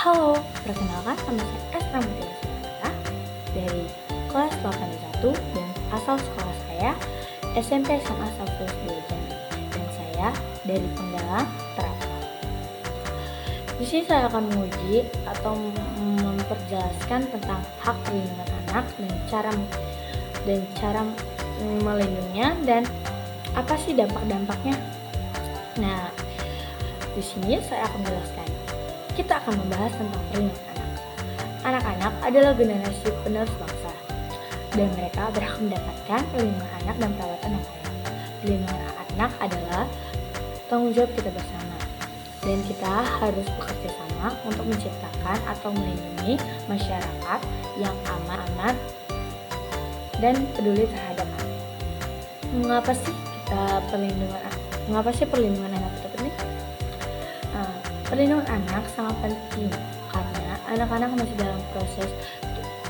Halo, perkenalkan nama saya Esra Mutia Suprata dari kelas 81 dan asal sekolah saya SMP SMA Safus Jambi, dan saya dari Penggalang Terapel. Di sini saya akan menguji atau memperjelaskan tentang hak perlindungan anak dan cara melindunginya dan apa sih dampak-dampaknya. Nah, di sini saya akan menjelaskan. Kita akan membahas tentang perlindungan anak. Anak-anak adalah generasi penerus bangsa, dan mereka berhak mendapatkan perlindungan anak dan perawatan yang baik. Perlindungan anak adalah tanggung jawab kita bersama, dan kita harus bekerja sama untuk menciptakan atau melindungi masyarakat yang aman dan peduli terhadap anak. Mengapa sih perlindungan anak itu penting? Perlindungan anak sangat penting karena anak-anak masih dalam proses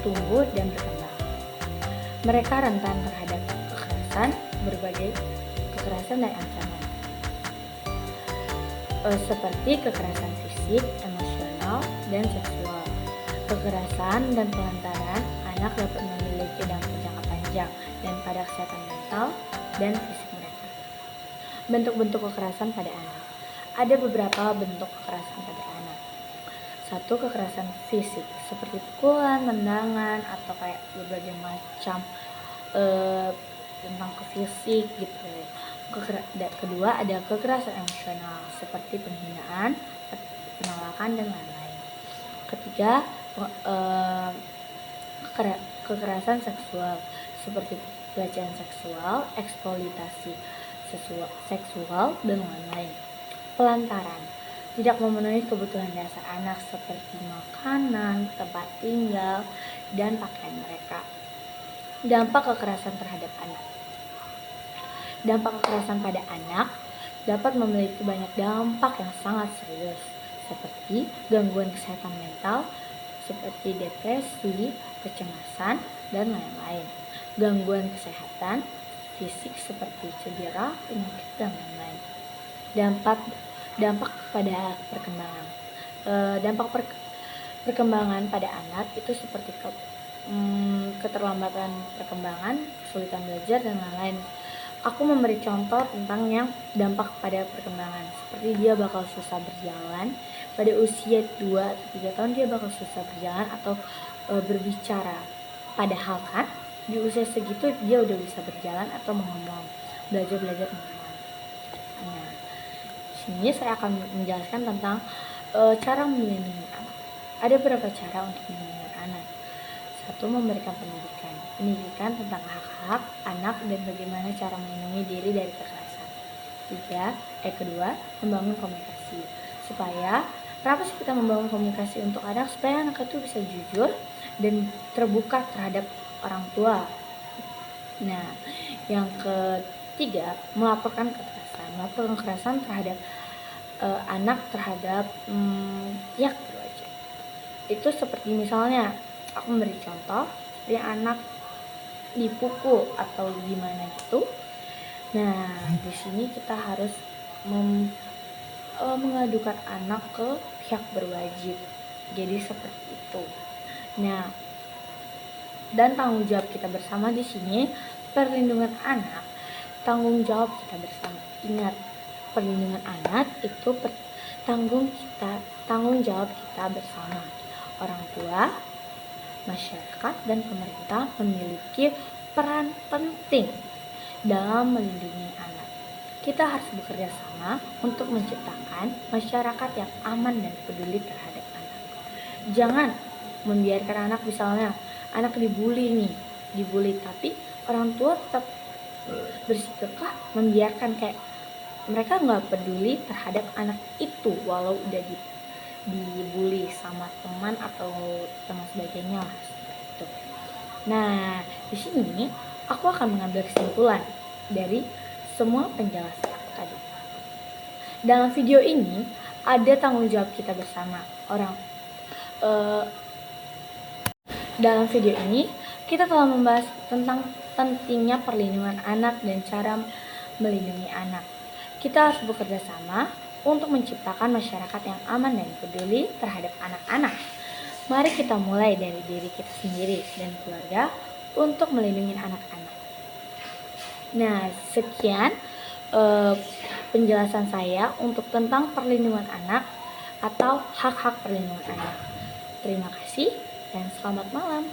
tumbuh dan berkembang. Mereka rentan terhadap berbagai kekerasan dan ancaman, seperti kekerasan fisik, emosional, dan seksual. Kekerasan dan pelantaran anak dapat memiliki dampak jangka panjang dan pada kesehatan mental dan fisik mereka. Bentuk-bentuk kekerasan pada anak. Ada beberapa bentuk kekerasan pada anak. 1. Kekerasan fisik seperti pukulan, tendangan, atau kayak berbagai macam tentang ke fisik gitu. Kedua, ada kekerasan emosional seperti penghinaan, penolakan, dan lain-lain. Ketiga, kekerasan seksual seperti pelecehan seksual, eksploitasi seksual, dan lain-lain. Pelantaran tidak memenuhi kebutuhan dasar anak seperti makanan, tempat tinggal, dan pakaian mereka. Dampak kekerasan terhadap anak. Dampak kekerasan pada anak dapat memiliki banyak dampak yang sangat serius, seperti gangguan kesehatan mental, seperti depresi, kecemasan, dan lain-lain. Gangguan kesehatan fisik seperti cedera, penyakit, dan lain-lain. Dampak pada perkembangan. Perkembangan pada anak itu seperti keterlambatan perkembangan, kesulitan belajar, dan lain-lain. Aku memberi contoh tentang yang dampak pada perkembangan, seperti dia bakal susah berjalan pada usia 2-3 tahun, dia bakal susah berjalan atau berbicara. Padahal kan di usia segitu dia udah bisa berjalan atau ngomong, belajar ngomong. Nah, sini saya akan menjelaskan tentang cara melindungi anak. Ada beberapa cara untuk melindungi anak. 1. Memberikan pendidikan tentang hak-hak anak dan bagaimana cara melindungi diri dari kekerasan. Kedua, membangun komunikasi. Kenapa sih kita membangun komunikasi untuk anak? Supaya anak itu bisa jujur dan terbuka terhadap orang tua. Nah, yang ketiga, melaporkan kekerasan terhadap anak terhadap pihak berwajib. Itu seperti misalnya, aku memberi contoh seperti anak dipukul atau gimana gitu. Nah, di sini kita harus mengadukan anak ke pihak berwajib. Jadi seperti itu. Nah, dan tanggung jawab kita bersama di sini, perlindungan anak, tanggung jawab kita bersama. Ingat, perlindungan anak itu tanggung jawab kita bersama. Orang tua, masyarakat, dan pemerintah memiliki peran penting dalam melindungi anak. Kita harus bekerja sama untuk menciptakan masyarakat yang aman dan peduli terhadap anak. Jangan membiarkan anak, misalnya anak dibully, tapi orang tua tetap bersikukuh membiarkan, kayak mereka nggak peduli terhadap anak itu walau udah dibully sama teman atau teman sebagainya lah, seperti itu. Nah, di sini aku akan mengambil kesimpulan dari semua penjelasan aku tadi. Dalam video ini ada tanggung jawab kita bersama. Dalam video ini kita telah membahas tentang pentingnya perlindungan anak dan cara melindungi anak. Kita harus bekerja sama untuk menciptakan masyarakat yang aman dan peduli terhadap anak-anak. Mari kita mulai dari diri kita sendiri dan keluarga untuk melindungi anak-anak. Nah, sekian penjelasan saya untuk tentang perlindungan anak atau hak-hak perlindungan anak. Terima kasih dan selamat malam.